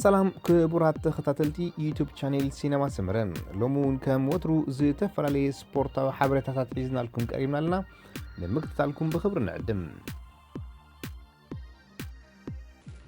سلام كبرات تختاتلتي يوتيوب شانل سينما سمرن لومون كم وترو زي تفرالي سبورتاو حبريتاتات حيزنا لكم قريبنا لنا لمكتتالكم بخبر نعدم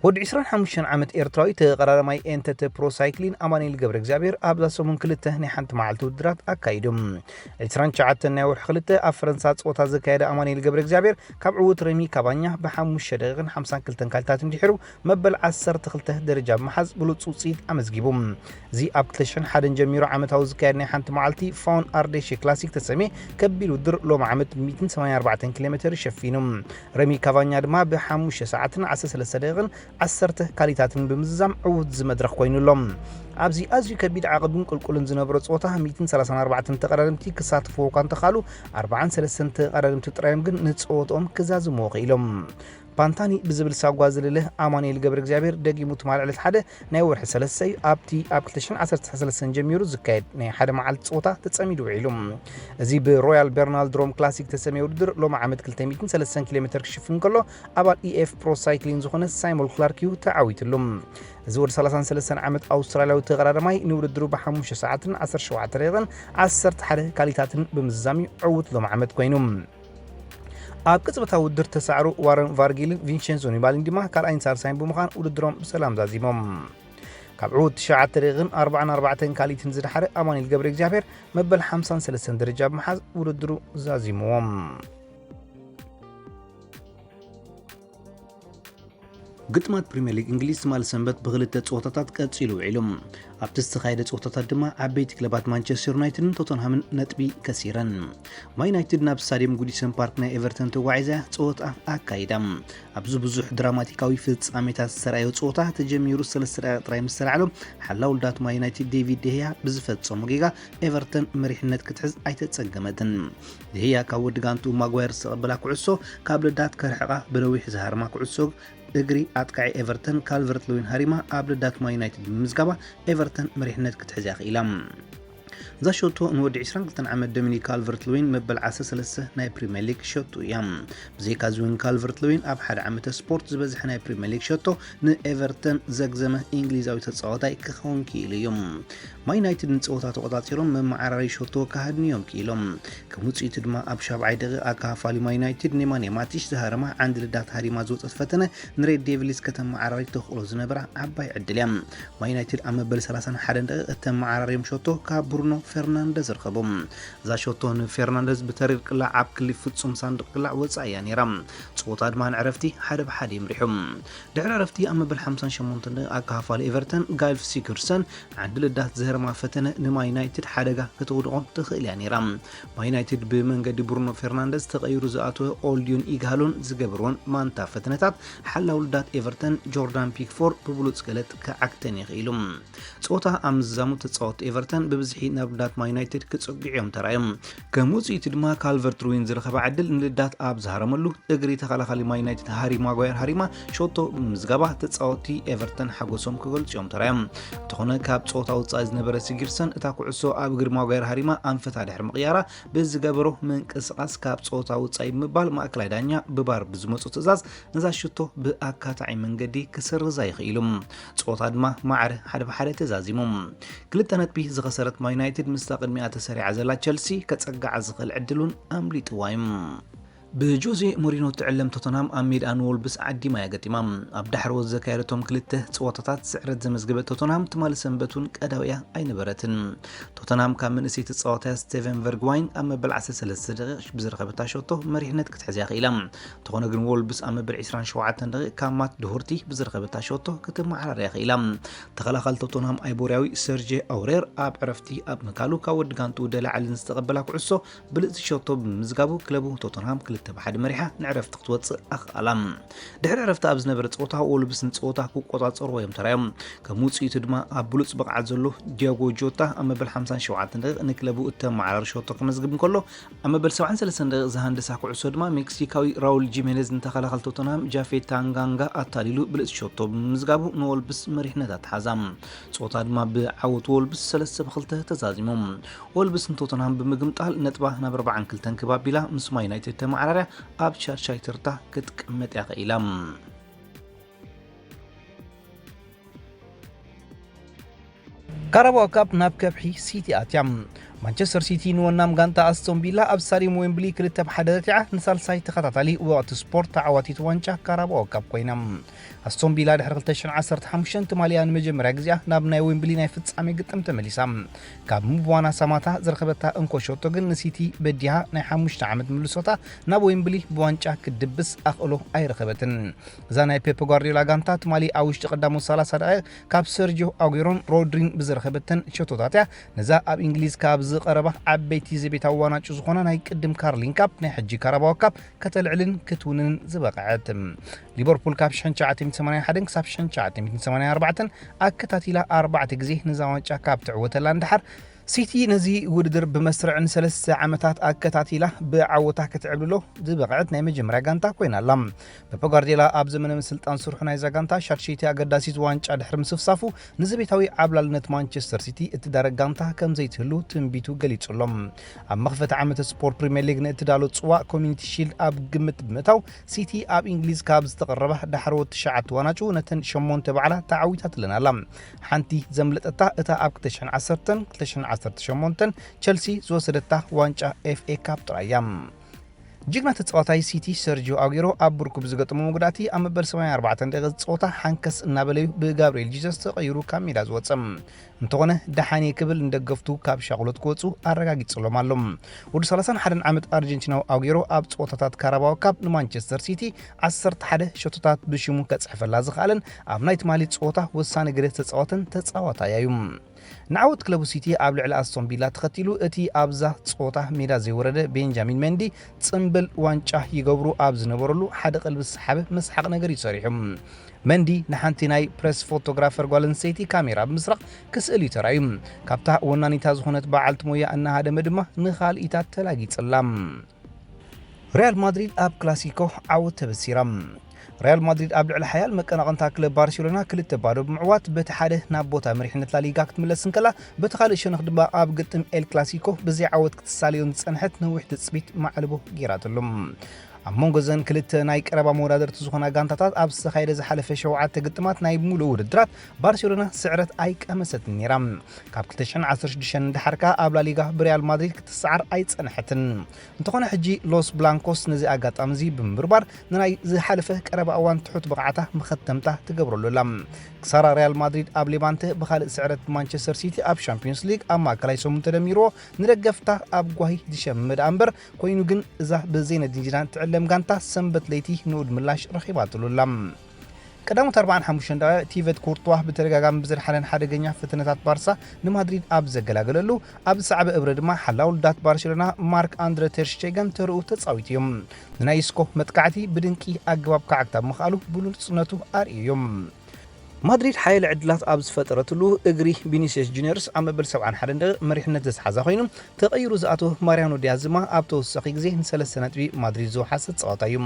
ود 25 عامت إيرتراي تقررماي انتت برو سايكلين أمانيل قبر إكزابير أبدا سومن كلته نحنت معلتو درات أكايدم إيرتران شعات الناور حخلته أفرنسات صوتا زكايدة أمانيل قبر إكزابير كابعوت رمي كابانيا بحموش شدغن 50 كلتن كالتات مديحرو مبل 10 تخلته درجة محز بلوت صوصيد أمزجيبم زي أبتلشن حدن جميرو عامتاو زكايد نحنت معلتي فون أرديشي كلاسيك تسمي كبيلو در لو عامت 284 كيلومتر شفينم رمي كابانيا دما بحموش ساعتنا عساس لسدغن 10 كاليتاتن بمزام عود زمدرخ كوينلهم ابزي ازي كبيد عقبن قلقلن زنبر صوتها 234 تقررمتي كساتفو كان تخالو 43 تقررمتي طرايم ግን ንጽወቶም ክዛዝሙ ኺሎም ፓንታኒ ብዝብል ሳጓዝልለ አማኑኤል ገብረ እግዚአብሔር ደጊሙት ማልዕለት ሓደ ናይ ወርሒ 3 ኣብቲ ኣብ 2013 ጀሚሩ ዝካየድ ናይ ሓደ መዓልቲ ጾታ ተጸሚዱ ውዒሎም እዚ ብሮያል በርናልድ ድሮም ክላሲክ ተሰሚዩ ውድድር ሎማ ዓመት 230 ኪሎሜትር ክሽፍን ከሎ ኣባል ኢኤፍ ፕሮ ሳይክሊንግ ዝኾነ ሳይሞን ክላርኪዩ ተዓዊትሎም እዚ ወድ 33 ዓመት ኣውስትራልያዊ ተቀራረማይ ንውድድሩ ብ5 ሰዓትን 17 ደቂቃን 11 ካሊታትን ብምዛሚ ዕውት ሎማ ዓመት ኮይኖም ኣብ ቅጽበታዊ ውድድር ተሳዕሩ ዋረን ቫርጊልን ቪንቸንዞ ኒባልን ድማ ካልኣይን ሳልሳይን ብምዃን ውድድሮም ብሰላም ዛዚሞም ካብ ዕውት 9 ደቂቃን 44 ካሊትን ዝድሓረ ኣማኑኤል ገብረ እግዚአብሔር መበል 53 ደረጃ ብምሓዝ ውድድሩ ዛዚሞም ግጥማት ፕሪሚየር ሊግ እንግሊዝ ማል ሰንበት በግልተ ጾታታት ቀጽሉ ዒሎም ኣብቲ ዝተኻየደ ጾታታት ድማ ዓበይቲ ክለባት ማንቸስተር ዩናይትድን ቶተንሃምን ነጥቢ ከሲረን ማን ዩናይትድ ናብ ስታዲየም ጉዲሰን ፓርክ ናይ ኤቨርተን ተጓዒዛ ጾታ ኣካይዳ ኣብዚ ብዙሕ ድራማቲካዊ ፍጻሜታት ዝተራእየ ጾታ ተጀሚሩ 3 ደቂቃ ጥራይ ምስ ተላዕሎም ሓላው ውልዳት ማን ዩናይትድ ዴቪድ ደሃያ ብዝፈጸሙ ጌጋ ኤቨርተን መሪሕነት ክትሕዝ ኣይተጸገመትን ደሃያ ካብ ወዲ ጋንቱ ማጓየር ዝተቐበላ ኩዕሶ ካብ ልዳት ከርሕቓ ብነዊሕ ዝሃርማ ኩዕሶ እግሪ ኣጥቃዒ ኤቨርተን ካልቨርት ሉዊን ሃሪማ ኣብ ልዳት ማን ዩናይትድ ብምዝጋባ ኤቨርተን መሪሕነት ክትሕዝ ይኽኢላ ዛሾቶ ንወዲ 22 ዓመት ዶሚኒክ ካልቨርት ሉዊን መበል 13 ናይ ፕሪሚየር ሊግ ሾቶ እያ ብዘይካ ዝውን ካልቨርት ሉዊን ኣብ ሓደ ዓመት ስፖርት ዝበዝሕ ናይ ፕሪሚየር ሊግ ሾቶ ንኤቨርተን ዘግዘመ እንግሊዛዊ ተጻዋታይ ክኸውን ክኢሉ እዮም ማን ዩናይትድ ንጸወታ ተቆጻጺሮም መማዓራሪ ሾቶ ካህድንዮም ክኢሎም ከምውጽኢቱ ድማ ኣብ 7 ደቂቃ ኣካፋሊ ማን ዩናይትድ ኔማንያ ማቲሽ ዝሃረማ ዓንዲ ልዳት ሃሪማ ዝወጸት ፈተነ ንሬድ ዴቪልስ ከተማዓራሪ ተኽእሎ ዝነበራ ዓባይ ዕድል እያ ማን ዩናይትድ ኣብ መበል 31 ደቂቃ ተማዓራሪዮም ሾቶ ካብ ብሩኖ ፈርናንደዝ ረኸቦም እዛ ሾቶ ንፈርናንደዝ ብተሪር ቅላዕ ኣብ ክሊፍ ፍጹም ሳንዱቕ ቅላዕ ወጻእያ ነይራ ጾታ ድማ ንዕረፍቲ ሓደ ብሓደ ይምሪሖም ድሕሪ ዕረፍቲ ኣብ መበል 58 ደቂቃ ኣካፋሊ ኤቨርተን ጋይልፍ ሲከርሰን ዓንዲ ልዳት ዝሃርማ ፈተነ ንማን ዩናይትድ ሓደጋ ከተውድቖም ትኽእል እያ ነይራ ማን ዩናይትድ ብመንገዲ ብሩኖ ፈርናንደዝ ተቐይሩ ዝኣተወ ኦልዲዮን ኢጋሎን ዝገበርዎን ማንታ ፈተነታት ሓላው ልዳት ኤቨርተን ጆርዳን ፒክፎርድ ብብሉጽ ገለት ክዓክተን ይኽኢሉ ጾታ ኣብ ምዛሙ ተጻወት ኤቨርተን ብብዝሒ ናብ ልዳት ማን ዩናይትድ ክጽግዕዮም ተራዮም ከም ውጽኢቱ ድማ ካልቨርት ሉዊን ዝረኸበ ዕድል ንልዳት ኣብ ዝሃረመሉ እግሪ ተኸላኻሊ ማን ዩናይትድ ሃሪ ማጓየር ሃሪማ ሾቶ ምዝገባ ተጻወቲ ኤቨርተን ሓጎሶም ክገልጽዮም ተራዮም እንተኾነ ካብ ጾታ ውጻኢ ዝነበረ ሲግርሰን እታ ኩዕሶ ኣብ እግሪ ማጓየር ሃሪማ ኣንፈታ ድሕሪ ምቕያራ ብዝገበሮ ምንቅስቓስ ካብ ጾታ ውጻኢ ምባል ማእከላይ ዳኛ ብባር ብዝመጹ ትእዛዝ ነዛ ሽቶ ብኣካታዒ መንገዲ ክሰርዛ ይኽኢሉ ጾታ ድማ ማዕረ ሓደ ብሓደ ተዛዚሞም ክልተ ነጥቢ ዝኸሰረት ማን ዩናይትድ ምስታ ቅድሚኣ ተሰሪዓ ዘላ ቸልሲ ከጸጋዓ ዝኽእል ዕድሉን ኣምሊጥዋዮም ብጆዜ ሞሪኖ ትዕለም ቶተንሃም ኣብ ሜዳን ወልብስ ዓዲማ ያገጢማ ኣብ ዳሕር ወዝ ዘካየደቶም ክልተ ጸወታታት ስዕረት ዘመዝገበ ቶተንሃም ትማል ሰንበቱን ቀዳውያ ኣይነበረትን ቶተንሃም ካብ መንእሰይ ተጻዋታይ ስቴቨን ቨርግዋይን ኣብ መበል 13 ደቂቃ ብዝረኸበታ ሾቶ መሪሕነት ክትሕዝ ይኽኢላ እንተኾነ ግን ወልብስ ኣብ መበል 27 ደቂቃ ካብ ማት ድሁርቲ ብዝረኸበታ ሾቶ ክትመዓራር ይኽኢላ ተኸላኻሊ ቶተንሃም ኣይቦርያዊ ሰርጄ ኣውሬር ኣብ ዕረፍቲ ኣብ መካሉ ካብ ወዲ ጋንቱ ደላዓልን ዝተቐበላ ኩዕሶ ብልጽ ሾቶ ብምዝጋቡ ክለቡ ቶተንሃም ተባሓደ መሪሓ ንዕረፍቲ ክትወጽእ ኣኽኣላም ድሕሪ ዕረፍቲ ኣብ ዝነበረ ጾታ ወልብስ ንጾታ ክቆጻጸሩ እዮም ተራዮም ከም ውጽኢቱ ድማ ኣብ ብሉጽ ብቕዓት ዘሎ ዲያጎ ጆታ ኣብ መበል 57 ደቂቃ ንክለቡ እተመዓራሪ ሾቶ ክመዝግብ እንከሎ ኣብ መበል 73 ደቂቃ ዝሃንደሳ ኩዕሶ ድማ ሜክሲካዊ ራውል ጂሜኔዝ ንተኸላኻሊ ቶተንሃም ጃፌት ታንጋንጋ ኣታሊሉ ብልጽ ሾቶ ብምዝጋቡ ንወልብስ መሪሕነት ኣትሓዛም ጾታ ድማ ብዓወት ወልብስ 3-2 ተዛዚሞም ወልብስ ንቶተንሃም ብምግምጣል ነጥባ ናብ 42 ከባቢላ ምስ ማን ዩናይትድ ተመዓራርያ ኣብ ቻርቻይ ትርታ ክትቅመጥ ይኽኢላ ካራባኦ ካፕ ናብ ከብሒ ሲቲ ኣትያም ማንቸስተር ሲቲ ንወናም ጋንታ ኣስቶን ቪላ ኣብ ስታዲየም ዌምብሊ 2-1 ተዓቲዓ ንሳልሳይ ተኸታታሊ ወቅቲ ስፖርት ተዓዋቲት ዋንጫ ካራባኦ ካፕ ኮይና ኣስቶን ቪላ ድሕሪ 2015 ማልያ ንመጀመርያ ግዜ ናብ ናይ ዌምብሊ ናይ ፍጻሜ ግጥም ተመሊሳ ካብ ምብዋና ሳማታ ዝረኸበታ እንኮሾቶ ግን ንሲቲ በዲሃ ናይ 5 ዓመት ምልሶታ ናብ ዌምብሊ ብዋንጫ ክድብስ ኣኽእሎ ኣይረኸበትን እዛ ናይ ፔፕ ጓርዲዮላ ጋንታ ትማሊ ኣብ ውሽጢ ቀዳሞት 30 ደቂቕ ካብ ሰርጂዮ ኣጉሮን ሮድሪን ብዝረኸበተን ሸቶታት ነዛ ኣብ እንግሊዝ ካብ ዝቐረባ ዓበይቲ ዘቤታዊ ዋንጫ ዝኾና ናይ ቅድም ካርሊን ካፕ ናይ ሕጂ ካራባኦ ካፕ ከተልዕልን ክትውንን ዝበቕዐት ሊቨርፑል ካብ 1981 ክሳብ 1984 ኣከታቲላ 4 ግዜ ነዛ ዋንጫ ካብ ትዕወተላ እንድሓር ሲቲ ነዚ ውድድር ብመስርዕን 3 ዓመታት ኣከታቲላ ብዓወታ ክትዕብልሎ ዝበቕዐት ናይ መጀመርያ ጋንታ ኮይናላ ፔፕ ጓርዲዮላ ኣብ ዘመነ ስልጣን ስርሑ ናይ ዛጋንታ ሻርሸይቲ ኣገዳሲት ዋንጫ ድሕሪ ምስፍሳፉ ንዘቤታዊ ዓብላልነት ማንቸስተር ሲቲ እትዳረግ ጋንታ ከም ዘይትህሉ ትንቢቱ ገሊጹሎም ኣብ መኽፈቲ ዓመት ስፖርት ፕሪሚየር ሊግ ንእትዳሎ ጽዋዕ ኮሚኒቲ ሺልድ ኣብ ግምት ብምእታው ሲቲ ኣብ እንግሊዝ ካብ ዝተቐረበ ዳሕሮት 9 ዋንጫ ነተን 8 በዓላ ተዓዊታት ለናላ ሓንቲ ዘምለጠታ እታ ኣብ 2010 18 ቸልሲ ዝወሰደታ ዋንጫ ኤፍኤ ካፕ ጥራያም ጅግና ተጻዋታይ ሲቲ ሰርጂዮ አጉሮ ኣብ ብርኩ ብዝገጠሙ ጉዳቲ ኣብ መበል 74 ደቂቃ ጾታ ሓንከስ እናበለዩ ብጋብሪኤል ጂሰስ ተቀይሩ ካብ ሜዳ ዝወጸም እንተኾነ ደሓኒ ክብል እንደገፍቱ ካብ ሻቅሎት ክወጹ ኣረጋጊጽሎም ኣሎም ወዲ 31 ዓመት ኣርጀንቲናዊ አጉሮ ኣብ ጾታታት ካራባኦ ካፕ ንማንቸስተር ሲቲ 11 ሸቶታት ብሽሙ ከጽሕፈላ ዝኻለን ኣብ ናይ ትማሊ ጾታ ወሳኒ ግደ ተጻዋተን ተጻዋታያዩ ንዓወት ክለቡ ሲቲ ኣብ ልዕሊ ኣስቶን ቪላ ተኸቲሉ እቲ ኣብዛ ጾታ ሜዳ ዘይወረደ ቤንጃሚን መንዲ ጽምብል ዋንጫ ይገብሩ ኣብ ዝነበረሉ ሓደ ቀልቢ ሰሓበ መስሓቅ ነገር ይሰሪሑ መንዲ ንሓንቲ ናይ ፕሬስ ፎቶግራፈር ጓልንሰይቲ ካሜራ ብምስራቅ ክስእል ይተራዩ ካብታ ወናኒታ ዝኾነት በዓልቲ ሞያ እናሃደመ ድማ ንኻልኢታት ተላጊጽላ ሪያል ማድሪድ ኣብ ክላሲኮ ዓወት ተበሲራ ሪያል ማድሪድ ኣብ ልዕሊ ሓያል መቀናቐንታ ክለብ ባርሴሎና 2-0 ብምዕዋት በቲ ሓደ ናብ ቦታ መሪሕነት ላሊጋ ክትምለስ እንከላ በቲ ካልእ ሸነኽ ድማ ኣብ ግጥም ኤል ክላሲኮ ብዘይ ዓወት ክትሳለዮን ዝጸንሐት ነዊሕ ትጽቢት ማዕልቦ ጌራትሎም ኣብ መንጎ ዘን ክልተ ናይ ቀረባ መወዳደርቲ ዝኾና ጋንታታት ኣብ ዝተኻየደ ዝሓለፈ 7 ግጥማት ናይ ሙሉእ ውድድራት ባርሴሎና ስዕረት ኣይቀመሰትን ነይራ ካብ 2016 እንድሓርካ ኣብ ላሊጋ ብሪያል ማድሪድ ክትሰዓር ኣይጸንሐትን እንተኾነ ሕጂ ሎስ ብላንኮስ ነዚ ኣጋጣሚ እዚ ብምብርባር ንናይ ዝሓለፈ ቀረባ እዋን ትሑት ብቕዓታ መኸተምታ ትገብረሉላ ክሳራ ሪያል ማድሪድ ኣብ ሌቫንተ ብኻልእ ስዕረት ማንቸስተር ሲቲ ኣብ ቻምፒዮንስ ሊግ ኣብ ማእከላይ ሰሙን ተደሚርዎ ንደገፍታ ኣብ ጓሂ ዝሸምድ ኣምበር ኮይኑ ግን እዛ ብዘይነዲን ዚዳን ትዕለም ጋንታ ሰንበት ለይቲ ንኡድ ምላሽ ረኺባትሉላ ቀዳሞት 45 ደቂቃ ቲቬት ኩርቷ በተደጋጋሚ ብዝረሓለን ሓደገኛ ፍትነታት ባርሳ ንማድሪድ ኣብ ዘገላገለሉ ኣብ ሰዓበ እብረ ድማ ሓላውልዳት ባርሴሎና ማርክ አንድሬ ተር ሽቴገን ተርኡ ተጻዊትዮም ንናይ ስኮ መጥቃዕቲ ብድንቂ ኣገባብ ካዕክታ ምኻሉ ብሉጽነቱ ኣርእዮም ማድሪድ ሓይል ዕድላት ኣብ ዝፈጠረትሉ እግሪ ቪኒሲየስ ጁኒየርስ ኣብ መበል 71 ደቂቃ መሪሕነት ዝሓዛ ኮይኑ ተቐይሩ ዝኣተወ ማሪያኖ ዲያዝ ድማ ኣብ ተወሳኺ ግዜ ን3 ነጥቢ ማድሪድ ዝወሓሰ ጸዋታ እዩ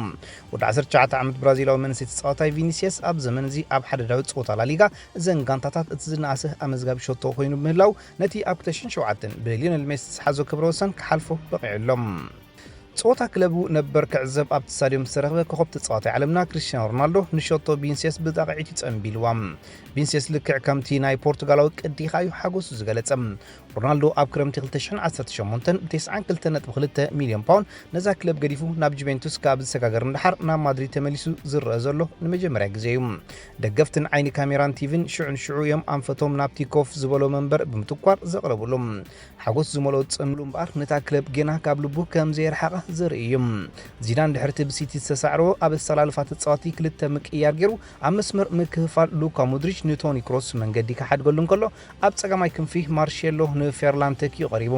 ወዲ 19 ዓመት ብራዚላዊ መንእሰይ ተጻዋታይ ቪኒሲየስ ኣብ ዘመን እዚ ኣብ ሓደ ዳዊ ጸወታ ላሊጋ እዘን ጋንታታት እቲ ዝነኣሰ ኣመዝጋቢ ሸቶ ኮይኑ ምህላው ነቲ ኣብ 2007 ብሊዮኔል ሜሲ ዝሓዞ ክብረ ወሰን ክሓልፎ በቂዑሎም ጾታ ክለቡ ነበር ክዕዘብ ኣብ ስታዲየም ዝተረኸበ ኮኸብ ተጻዋታይ ዓለምና ክሪስቲያኖ ሮናልዶ ንሸቶ ቪኒሲየስ ብጣቂዒት ይጸምቢልዋ ቪኒሲየስ ልክዕ ከምቲ ናይ ፖርቱጋላዊ ቅዲ ኻዩ ሓጎሱ ዝገለጸ ሮናልዶ ኣብ ክረምቲ 2018 ብ92.2 ሚልዮን ፓውንድ ነዛ ክለብ ገዲፉ ናብ ጁቬንቱስ ካብ ዝሰጋገር እንድሓር ናብ ማድሪድ ተመሊሱ ዝረአ ዘሎ ንመጀመርያ ግዜ እዩ ደገፍትን ዓይኒ ካሜራን ቲቪን ሽዑ እዮም ኣንፈቶም ናብቲ ኮፍ ዝበሎ መንበር ብምትኳር ዘቕረብሎም ሓጎስ ዝመልኦ ጽምሉ እምበር ነታ ክለብ ጌና ካብ ልቡ ከም ዘይርሓቐ ዘርኢ እዩ ዚዳን ድሕርቲ ብሲቲ ዝተሳዕሮ ኣብ ዝተላልፋት ተጻዋቲ ክልተ ምቅያር ገይሩ ኣብ መስመር ምክፍፋል ሉካ ሞድሪች ንቶኒ ክሮስ መንገዲ ካሓድገሉ እንከሎ ኣብ ጸጋማይ ክንፊ ማርሴሎ ንፌርላን ተኪዩ ቀሪቡ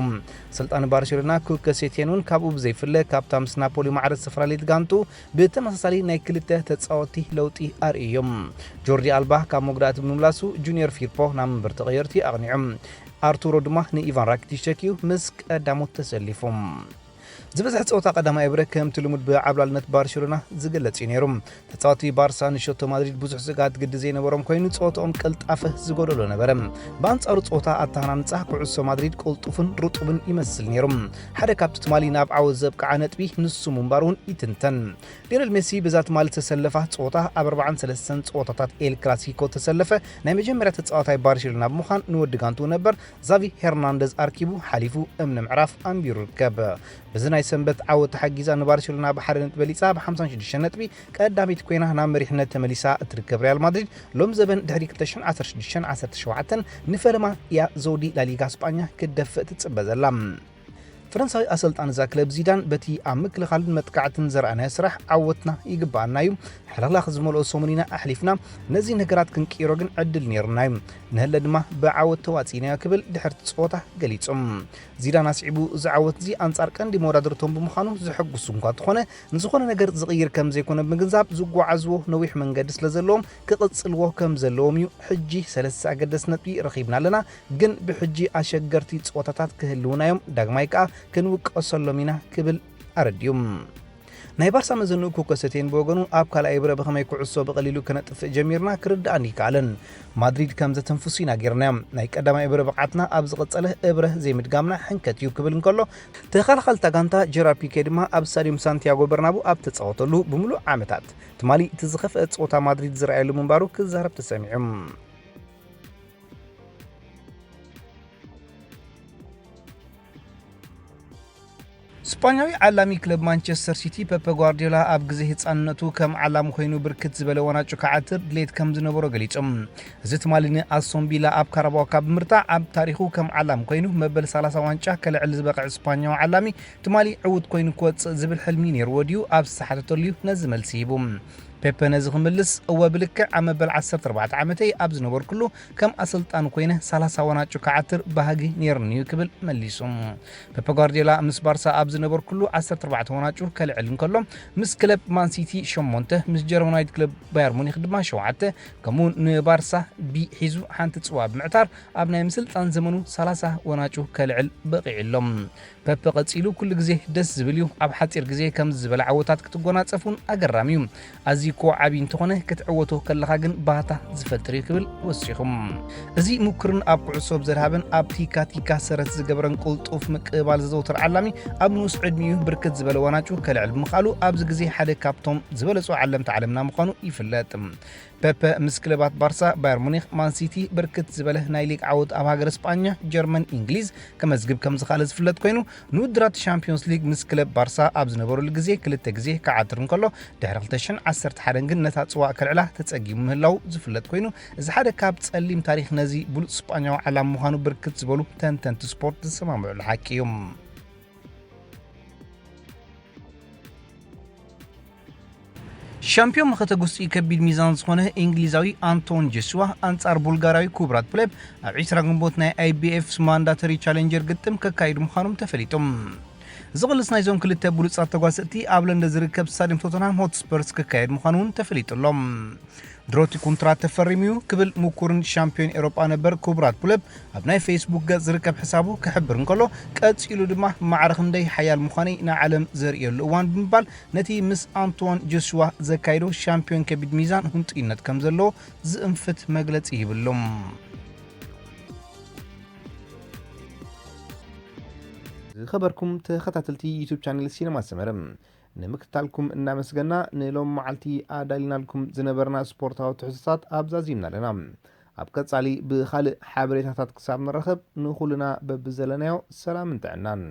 ስልጣን ባርሴሎና ኩከሴቴኑን ካብኡ ብዘይፍለ ካብታ ምስ ናፖሊ ማዕረግ ዝተፈላለዩ ጋንቱ ብተመሳሳሊ ናይ ክልተ ተጻዋቲ ለውጢ ኣርእዮም ጆርዲ አልባ ካብ መጉዳእቲ ብምምላሱ ጁኒየር ፊርፖ ናብ መንበር ተቐየርቲ ኣቕኒዑ ኣርቱሮ ድማ ንኢቫን ራኪቲች ተኪዩ ምስ ቀዳሞት ተሰሊፎም ዝበዝሕ ጾታ ቀዳማይ ብረ ከም ትልሙድ ብዓብላልነት ባርሴሎና ዝገለጽ ነይሮም ተጻዋቲ ባርሳ ንሸቶ ማድሪድ ብዙሕ ስጋት ግዲ ዘይነበሮም ኮይኑ ጾታኦም ቀልጣፈ ዝጎደሎ ነበረ በአንጻሩ ጾታ ኣተሃናንጻ ኩዕሶ ማድሪድ ቁልጡፍን ሩጡብን ይመስል ነይሮም ሓደ ካብቲ ትማሊ ናብ ዓወት ዘብቃዓ ነጥቢ ንሱ ምንባሩን ይትንተን ሊዮኔል ሜሲ ብዛት ማሊ ተሰለፋ ጾታ ኣብ 43 ጾታታት ኤል ክላሲኮ ተሰለፈ ናይ መጀመርያ ተጻዋታይ ባርሴሎና ብምዃን ንወዲ ጋንቱ ነበር ዛቪ ሄርናንደዝ ኣርኪቡ ሓሊፉ እምነ ምዕራፍ ኣንቢሩ ይርከብ በዝናይ ሰንበት ዓወት ሓጊዛ ንባርሴሎና ብሓደ ነጥቢ በሊጻ ብ56 ነጥቢ ቀዳሚት ኮይና ናብ መሪሕነት ተመሊሳ እትርከብ ሪያል ማድሪድ ሎም ዘበን ድሕሪ 2016-17 ንፈለማ ያ ዘውዲ ላሊጋ ስጳኛ ክደፍእ ትጽበዘላ فرنساوي أسلطان ذا كلب زيدان بتي عمك لخالد متقعتن زرعنا يسرح عوتنا يقبعنا يوم حلال خزمولو سومنينا أحلفنا نزي نقرات كنكيروغن عدل نيرنايم نهلد ما بعوت تواتينا كبل دحرت صوته قليتهم زيدان اسعبو زعوت زي أنصار كان دي مورادرتهم بمخانو زحق السنقات خونه نزخونه نقر زغير كم زي كونه بمجنزاب زقو عزوه نويح من قدس لزلوم كقصلوه كم زلوم يو حجي سلسة قدس نبي رخيبنا لنا جن بحجي أشجرتي صوتات كهلونا يوم داغمايكا كنوك أصلمينا كبل أرديوم ናይ ባርሳ መዘኑ ኮከሰቴን በወገኑ ኣብ ካልኣይ ብረ በኸመይ ኩዕሶ በቀሊሉ ከነጥፍ ጀሚርና ክርዳእኒ ካለን ማድሪድ ከም ዘተንፍሱ ይናገርና ናይ ቀዳማይ ብረ በቃትና ኣብ ዝቀጸለ እብረ ዘይምድጋምና ሕንከት እዩ ክብል እንከሎ ተኻልኻልታ ጋንታ ጀራር ፒኬ ድማ ኣብ ስታዲየም ሳንቲያጎ በርናቡ ኣብ ተጻወተሉ ብምሉእ ዓመታት ትማሊ ትዝኸፍአ ጾታ ማድሪድ ዝረኣየሉ ምንባሩ ክዛረብ ተሰሚዑም ስፓኛዊ ዓላሚ ክለብ ማንቸስተር ሲቲ ፔፕ ጓርዲዮላ ኣብ ግዜ ህፃንነቱ ከም ዓላሙ ኮይኑ ብርክት ዝበለ ወናጩ ከዓትር ድሌት ከም ዝነበሮ ገሊጾም እዚ ትማሊኒ ኣስቶን ቪላ ኣብ ካራባኦ ካፕ ምርታዕ ኣብ ታሪኹ ከም ዓላም ኮይኑ መበል 30 ዋንጫ ከልዕል ዝበቕዕ ስፓኛዊ ዓላሚ ትማሊ ዕውት ኮይኑ ክወፅእ ዝብል ሕልሚ ነይርዎ ድዩ ኣብ ዝተሓተተሉ ነዚ መልሲ ሂቡ ፔፕ ነዚ ክምልስ እወ ብልክዕ ኣብ መበል 14 ዓመተይ ኣብ ዝነበሩ ኩሉ ከም ኣሰልጣን ኮይነ 30 ወናጩ ከዓትር ባህጊ ነይርኒ ክብል መሊሱ ፔፕ ጓርዲዮላ ምስ ባርሳ ኣብ ዝነበሩ ኩሉ 14 ወናጩ ከልዕል እንከሎ ምስ ክለብ ማን ሲቲ 8 ምስ ጀርመናዊት ክለብ ባየር ሙኒክ ድማ 7 ከምኡ ንባርሳ ቢ ሒዙ ሓንቲ ጽዋ ብምዕታር ኣብ ናይ ምስልጣን ዘመኑ 30 ወናጩ ከልዕል በቂዕሎም ፔፕ ቀጺሉ ኩሉ ግዜ ደስ ዝብል እዩ ኣብ ሓጺር ግዜ ከም ዝበለ ዓወታት ክትጎናጸፉን ኣገራሚ እዩ ኣዚኮ ዓቢ እንተኾነ ክትዕወቶ ከለኻ ግን ባታ ዝፈጥር ክብል ወሲኹም እዚ ሙክርን ኣብ ኩዕሶ ብዘድሃብን ኣብ ቲካ ሰረት ዝገበረን ቁልጡፍ ምቅባል ዘዘውትር ዓላሚ ኣብ ንኡስ ዕድሚኡ ብርክት ዝበለ ወናጩ ከልዕል ብምኻሉ ኣብዚ ግዜ ሓደ ካብቶም ዝበለጹ ዓለምቲ ዓለምና ምዃኑ ይፍለጥ ፔፕ ምስ ክለባት ባርሳ ባየር ሙኒክ ማን ሲቲ ብርክት ዝበለ ናይ ሊግ ዓወት ኣብ ሃገር ስጳኛ ጀርመን እንግሊዝ ከመዝግብ ከም ዝኻለ ዝፍለጥ ኮይኑ ንውድራት ቻምፒዮንስ ሊግ ምስ ክለብ ባርሳ ኣብ ዝነበረሉ ግዜ ክልተ ግዜ ከዓትር እንከሎ ድሕሪ 2011 ግን ነታ ጽዋእ ከልዕላ ተጸጊሙ ምህላው ዝፍለጥ ኮይኑ እዚ ሓደ ካብ ጸሊም ታሪክ ነዚ ብሉጽ ስጳኛዊ ዓላም ምዃኑ ብርክት ዝበሉ ተንተንቲ ስፖርት ዝሰማምዑሉ ሓቂ እዩ ሻምፒዮን መኸተ ጉስጢ ከቢድ ሚዛን ዝኾነ እንግሊዛዊ አንቶን ጆሹዋ አንጻር ቡልጋራዊ ኩብራት ፕሌብ ኣብ 20 ግንቦት ናይ IBF ማንዳተሪ ቻሌንጀር ግጥም ከካይዱ ምዃኖም ተፈሊጦም ዝቕልስ ናይዞም ክልተ ብሉጻት ተጓሰቲ ኣብ ለንደን ዝርከብ ስታዲየም ቶተንሃም ሆትስፐርስ ከካይድ ምዃኑን ተፈሊጦሎም ድሮቲ ኮንትራት ተፈሪሚዩ ክብል ሙኩርን ሻምፒዮን ኤሮጳ ነበር ኩብራት ፕሌብ ኣብ ናይ ፌስቡክ ገጽ ዝርከብ ሕሳቡ ክሕብር እንከሎ ቀጺሉ ድማ ማዕረኽ እንደይ ሓያል ምዃነይ ንዓለም ዘርእየሉ እዋን ብምባል ነቲ ምስ አንቶን ጆሹዋ ዘካይዶ ሻምፒዮን ከቢድ ሚዛን ህንጡይነት ከም ዘለዎ ዝእንፍት መግለጺ ይብሎም خبركم تخطاتلتي يوتيوب شانل سينما سمرم نمكتالكم እናመስገና ንሎም መዓልቲ ኣዳሊና لكم ዝነበርና ስፖርታዊ ትሕዝቶታት ኣብዛዚምና ለና ኣብ ቀጻሊ ብኻልእ ሓበሬታታት ክሳብ ንረኸብ ንኹልና በብዘለናዮ ሰላም እንተዕናን